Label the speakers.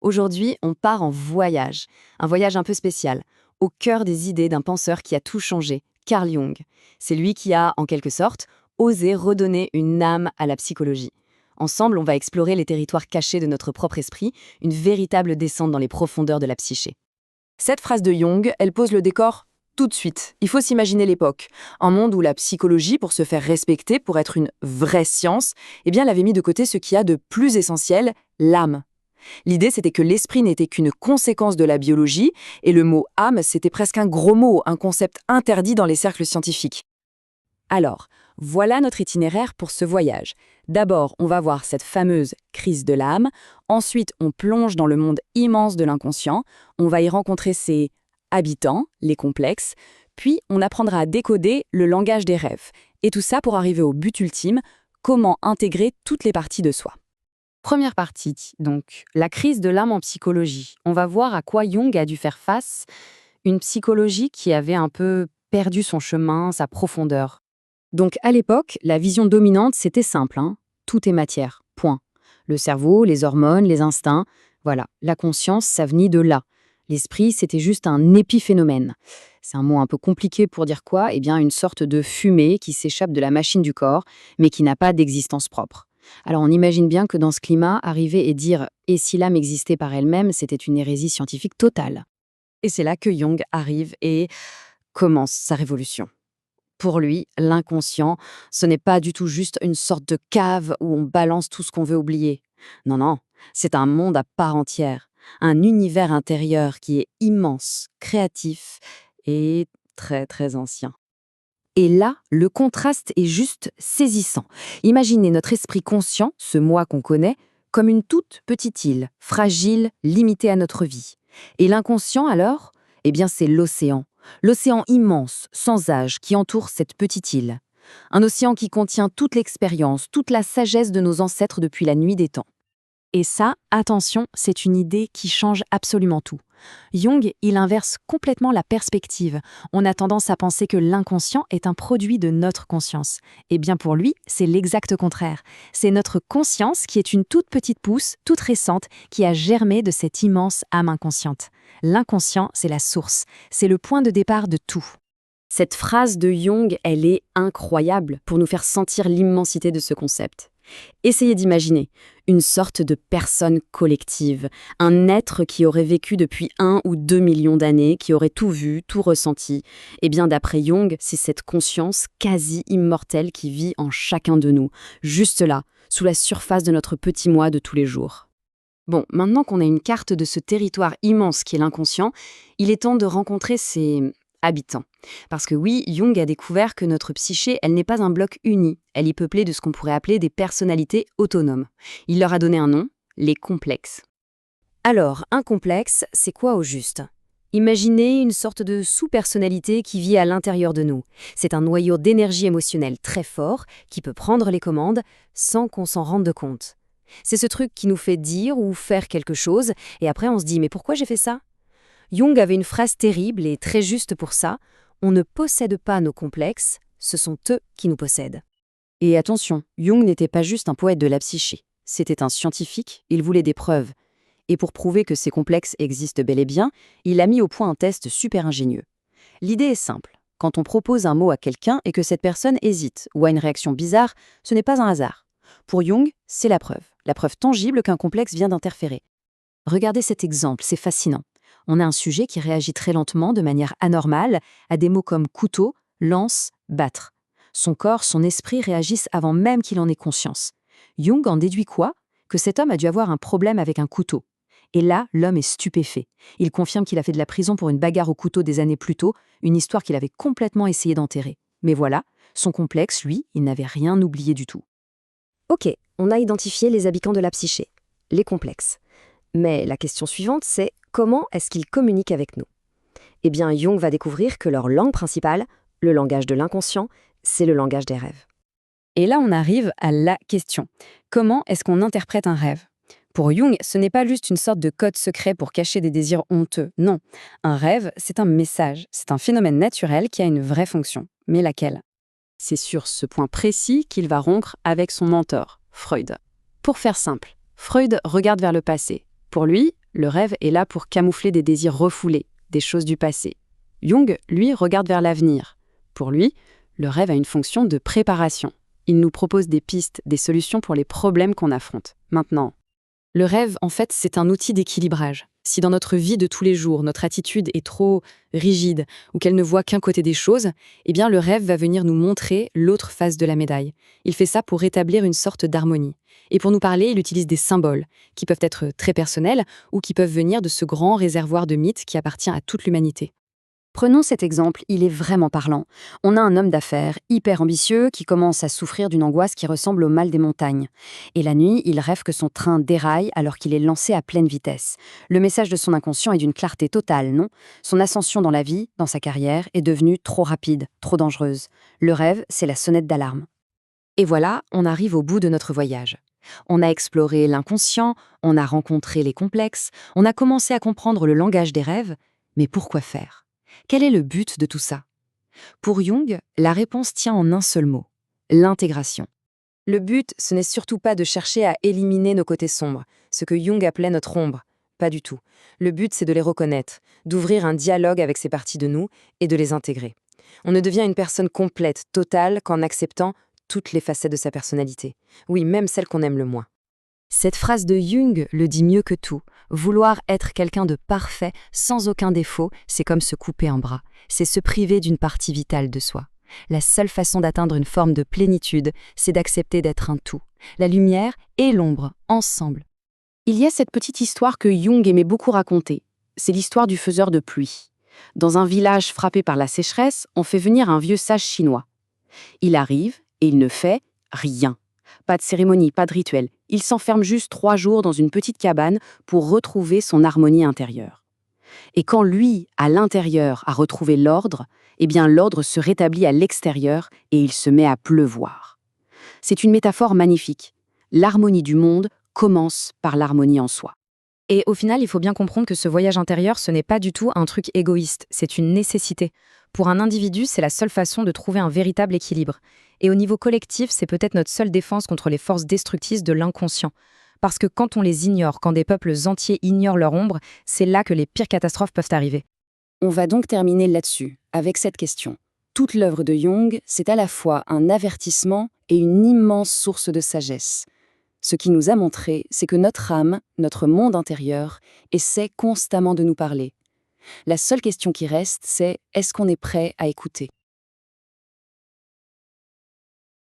Speaker 1: Aujourd'hui, on part en voyage. Un voyage un peu spécial, au cœur des idées d'un penseur qui a tout changé, Carl Jung. C'est lui qui a, en quelque sorte, osé redonner une âme à la psychologie. Ensemble, on va explorer les territoires cachés de notre propre esprit, une véritable descente dans les profondeurs de la psyché.
Speaker 2: Cette phrase de Jung, elle pose le décor tout de suite. Il faut s'imaginer l'époque. Un monde où la psychologie, pour se faire respecter, pour être une vraie science, elle avait mis de côté ce qu'il y a de plus essentiel, l'âme. L'idée, c'était que l'esprit n'était qu'une conséquence de la biologie, et le mot âme, c'était presque un gros mot, un concept interdit dans les cercles scientifiques.
Speaker 1: Alors, voilà notre itinéraire pour ce voyage. D'abord, on va voir cette fameuse crise de l'âme. Ensuite, on plonge dans le monde immense de l'inconscient. On va y rencontrer ses habitants, les complexes. Puis, on apprendra à décoder le langage des rêves. Et tout ça pour arriver au but ultime, comment intégrer toutes les parties de soi. Première partie, donc, la crise de l'âme en psychologie. On va voir à quoi Jung a dû faire face. Une psychologie qui avait un peu perdu son chemin, sa profondeur. Donc, à l'époque, la vision dominante, c'était simple, hein. Tout est matière, point. Le cerveau, les hormones, les instincts, voilà. La conscience, ça venait de là. L'esprit, c'était juste un épiphénomène. C'est un mot un peu compliqué pour dire quoi? Eh bien, une sorte de fumée qui s'échappe de la machine du corps, mais qui n'a pas d'existence propre. Alors, on imagine bien que dans ce climat, arriver et dire « et si l'âme existait par elle-même », c'était une hérésie scientifique totale. Et c'est là que Jung arrive et commence sa révolution. Pour lui, l'inconscient, ce n'est pas du tout juste une sorte de cave où on balance tout ce qu'on veut oublier. Non, non, c'est un monde à part entière, un univers intérieur qui est immense, créatif et très très ancien. Et là, le contraste est juste saisissant. Imaginez notre esprit conscient, ce moi qu'on connaît, comme une toute petite île, fragile, limitée à notre vie. Et l'inconscient alors? Eh bien, c'est l'océan. L'océan immense, sans âge, qui entoure cette petite île. Un océan qui contient toute l'expérience, toute la sagesse de nos ancêtres depuis la nuit des temps. Et ça, attention, c'est une idée qui change absolument tout. Jung, il inverse complètement la perspective. On a tendance à penser que l'inconscient est un produit de notre conscience. Eh bien pour lui, c'est l'exact contraire. C'est notre conscience qui est une toute petite pousse, toute récente, qui a germé de cette immense âme inconsciente. L'inconscient, c'est la source, c'est le point de départ de tout. Cette phrase de Jung, elle est incroyable pour nous faire sentir l'immensité de ce concept. Essayez d'imaginer une sorte de personne collective, un être qui aurait vécu depuis 1 ou 2 millions d'années, qui aurait tout vu, tout ressenti. Eh bien, d'après Jung, c'est cette conscience quasi immortelle qui vit en chacun de nous, juste là, sous la surface de notre petit moi de tous les jours. Bon, maintenant qu'on a une carte de ce territoire immense qui est l'inconscient, il est temps de rencontrer ses habitants. Parce que oui, Jung a découvert que notre psyché, elle n'est pas un bloc uni, elle est peuplée de ce qu'on pourrait appeler des personnalités autonomes. Il leur a donné un nom, les complexes. Alors, un complexe, c'est quoi au juste? Imaginez une sorte de sous-personnalité qui vit à l'intérieur de nous. C'est un noyau d'énergie émotionnelle très fort qui peut prendre les commandes sans qu'on s'en rende compte. C'est ce truc qui nous fait dire ou faire quelque chose et après on se dit « mais pourquoi j'ai fait ça ?» Jung avait une phrase terrible et très juste pour ça. On ne possède pas nos complexes, ce sont eux qui nous possèdent. Et attention, Jung n'était pas juste un poète de la psyché. C'était un scientifique, il voulait des preuves. Et pour prouver que ces complexes existent bel et bien, il a mis au point un test super ingénieux. L'idée est simple. Quand on propose un mot à quelqu'un et que cette personne hésite ou a une réaction bizarre, ce n'est pas un hasard. Pour Jung, c'est la preuve tangible qu'un complexe vient d'interférer. Regardez cet exemple, c'est fascinant. On a un sujet qui réagit très lentement, de manière anormale, à des mots comme couteau, lance, battre. Son corps, son esprit réagissent avant même qu'il en ait conscience. Jung en déduit quoi? Que cet homme a dû avoir un problème avec un couteau. Et là, l'homme est stupéfait. Il confirme qu'il a fait de la prison pour une bagarre au couteau des années plus tôt, une histoire qu'il avait complètement essayé d'enterrer. Mais voilà, son complexe, lui, il n'avait rien oublié du tout. Ok, on a identifié les habitants de la psyché, les complexes. Mais la question suivante, c'est comment est-ce qu'ils communiquent avec nous? Eh bien, Jung va découvrir que leur langue principale, le langage de l'inconscient, c'est le langage des rêves. Et là, on arrive à la question. Comment est-ce qu'on interprète un rêve? Pour Jung, ce n'est pas juste une sorte de code secret pour cacher des désirs honteux. Non, un rêve, c'est un message, c'est un phénomène naturel qui a une vraie fonction. Mais laquelle? C'est sur ce point précis qu'il va rompre avec son mentor, Freud. Pour faire simple, Freud regarde vers le passé. Pour lui, Le rêve est là pour camoufler des désirs refoulés, des choses du passé. Jung, lui, regarde vers l'avenir. Pour lui, le rêve a une fonction de préparation. Il nous propose des pistes, des solutions pour les problèmes qu'on affronte. Maintenant, le rêve, en fait, c'est un outil d'équilibrage. Si dans notre vie de tous les jours, notre attitude est trop rigide ou qu'elle ne voit qu'un côté des choses, eh bien le rêve va venir nous montrer l'autre face de la médaille. Il fait ça pour rétablir une sorte d'harmonie. Et pour nous parler, il utilise des symboles, qui peuvent être très personnels ou qui peuvent venir de ce grand réservoir de mythes qui appartient à toute l'humanité.
Speaker 2: Prenons cet exemple, il est vraiment parlant. On a un homme d'affaires hyper ambitieux qui commence à souffrir d'une angoisse qui ressemble au mal des montagnes. Et la nuit, il rêve que son train déraille alors qu'il est lancé à pleine vitesse. Le message de son inconscient est d'une clarté totale, non? Son ascension dans la vie, dans sa carrière, est devenue trop rapide, trop dangereuse. Le rêve, c'est la sonnette d'alarme.
Speaker 1: Et voilà, on arrive au bout de notre voyage. On a exploré l'inconscient, on a rencontré les complexes, on a commencé à comprendre le langage des rêves, mais pourquoi faire? Quel est le but de tout ça? Pour Jung, la réponse tient en un seul mot, l'intégration. Le but, ce n'est surtout pas de chercher à éliminer nos côtés sombres, ce que Jung appelait notre ombre. Pas du tout. Le but, c'est de les reconnaître, d'ouvrir un dialogue avec ces parties de nous et de les intégrer. On ne devient une personne complète, totale, qu'en acceptant toutes les facettes de sa personnalité. Oui, même celles qu'on aime le moins. Cette phrase de Jung le dit mieux que tout. Vouloir être quelqu'un de parfait, sans aucun défaut, c'est comme se couper un bras. C'est se priver d'une partie vitale de soi. La seule façon d'atteindre une forme de plénitude, c'est d'accepter d'être un tout. La lumière et l'ombre, ensemble.
Speaker 2: Il y a cette petite histoire que Jung aimait beaucoup raconter. C'est l'histoire du faiseur de pluie. Dans un village frappé par la sécheresse, on fait venir un vieux sage chinois. Il arrive et il ne fait rien. Pas de cérémonie, pas de rituel. Il s'enferme juste 3 jours dans une petite cabane pour retrouver son harmonie intérieure. Et quand lui, à l'intérieur, a retrouvé l'ordre, eh bien l'ordre se rétablit à l'extérieur et il se met à pleuvoir. C'est une métaphore magnifique. L'harmonie du monde commence par l'harmonie en soi.
Speaker 1: Et au final, il faut bien comprendre que ce voyage intérieur, ce n'est pas du tout un truc égoïste, c'est une nécessité. Pour un individu, c'est la seule façon de trouver un véritable équilibre. Et au niveau collectif, c'est peut-être notre seule défense contre les forces destructrices de l'inconscient. Parce que quand on les ignore, quand des peuples entiers ignorent leur ombre, c'est là que les pires catastrophes peuvent arriver.
Speaker 2: On va donc terminer là-dessus, avec cette question. Toute l'œuvre de Jung, c'est à la fois un avertissement et une immense source de sagesse. Ce qui nous a montré, c'est que notre âme, notre monde intérieur, essaie constamment de nous parler. La seule question qui reste, c'est est-ce qu'on est prêt à écouter ?